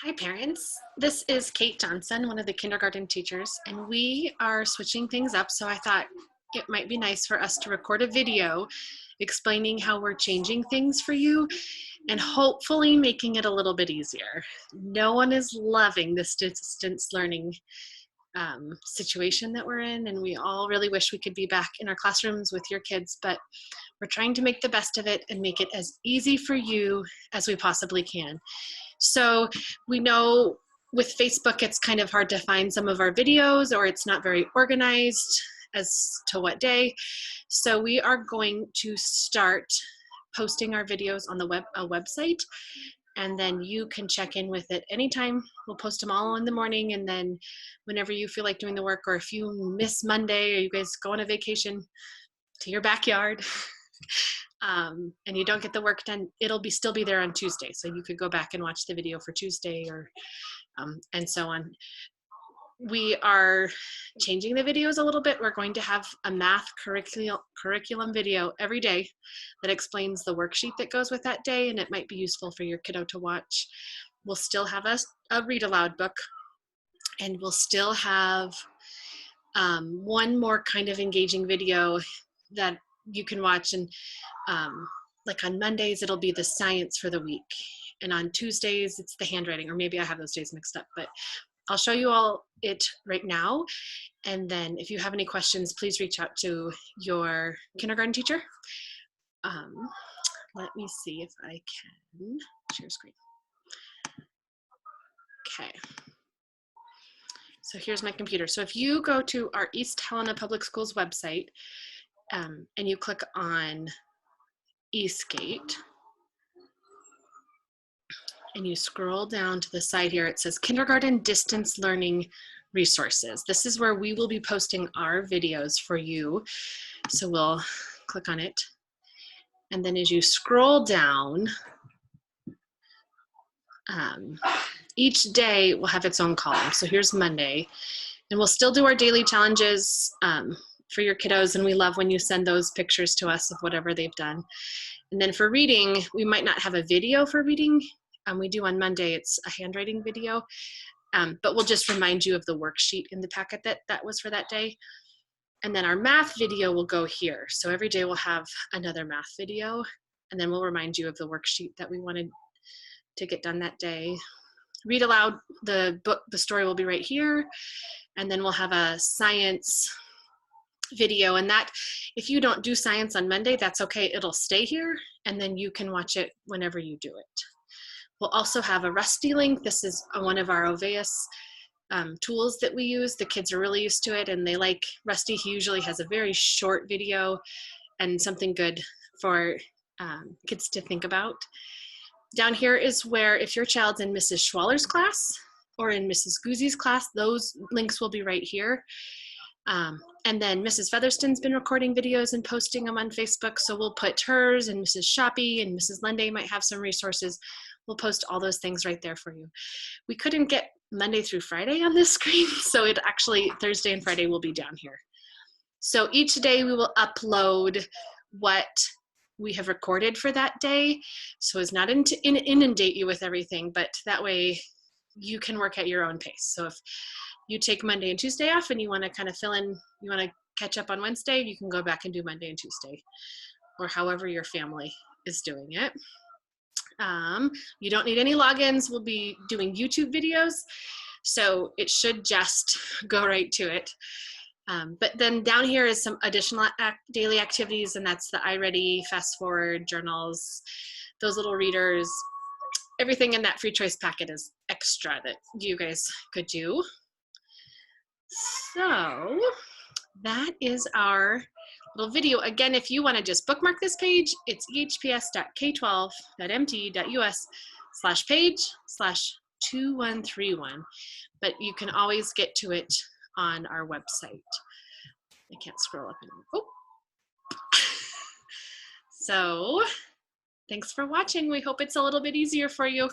Hi parents, this is Kate Johnson, one of the kindergarten teachers, and we are switching things up, so I thought it might be nice for us to record a video explaining how we're changing things for you and hopefully making it a little bit easier. No one is loving this distance learning situation that we're in, and we all really wish we could be back in our classrooms with your kids, but we're trying to make the best of it and make it as easy for you as we possibly can. So we know with Facebook, it's kind of hard to find some of our videos, or it's not very organized as to what day. So we are going to start posting our videos on the website, and then you can check in with it anytime. We'll post them all in the morning, and then whenever you feel like doing the work, or if you miss Monday, or you guys go on a vacation to your backyard, and you don't get the work done, it'll still be there on Tuesday. So you could go back and watch the video for Tuesday, or and so on. We are changing the videos a little bit. We're going to have a math curriculum video every day that explains the worksheet that goes with that day, and it might be useful for your kiddo to watch. We'll still have a read aloud book, and we'll still have one more kind of engaging video that you can watch. And like on Mondays, it'll be the science for the week. And on Tuesdays, it's the handwriting, or maybe I have those days mixed up, but I'll show you all it right now. And then if you have any questions, please reach out to your kindergarten teacher. Let me see if I can share screen. Okay. So here's my computer. So if you go to our East Helena Public Schools website, and you click on Eastgate, and you scroll down to the side here, it says Kindergarten Distance Learning Resources. This is where we will be posting our videos for you. So we'll click on it. And then as you scroll down, each day will have its own column. So here's Monday, and we'll still do our daily challenges for your kiddos, and we love when you send those pictures to us of whatever they've done. And then for reading, we might not have a video for reading. We do on Monday, it's a handwriting video, but we'll just remind you of the worksheet in the packet that was for that day. And then our math video will go here. So every day we'll have another math video, and then we'll remind you of the worksheet that we wanted to get done that day. Read aloud, the story will be right here, and then we'll have a science video, and that, if you don't do science on Monday, that's okay, it'll stay here, and then you can watch it whenever you do it. We'll also have a Rusty link. This is one of our Oveus tools that we use. The kids are really used to it, and they like Rusty. He usually has a very short video and something good for kids to think about. Down here is where, if your child's in Mrs. Schwaller's class or in Mrs. Guzzi's class, those links will be right here. And then Mrs. Featherston's been recording videos and posting them on Facebook, so we'll put hers, and Mrs. Shoppy and Mrs. Lunday might have some resources. We'll post all those things right there for you. We couldn't get Monday through Friday on this screen, so it actually, Thursday and Friday will be down here. So each day we will upload what we have recorded for that day, so as not to inundate you with everything, but that way you can work at your own pace. So if you take Monday and Tuesday off and you want to kind of fill in, you want to catch up on Wednesday, you can go back and do Monday and Tuesday, or however your family is doing it. You don't need any logins. We'll be doing YouTube videos, so it should just go right to it. But then down here is some additional daily activities, and that's the iReady, Fast Forward, journals, those little readers. Everything in that free choice packet is extra that you guys could do. So that is our little video. Again, if you want to just bookmark this page, it's ehps.k12.mt.us/page/2131. But you can always get to it on our website. I can't scroll up anymore. Oh. So thanks for watching. We hope it's a little bit easier for you.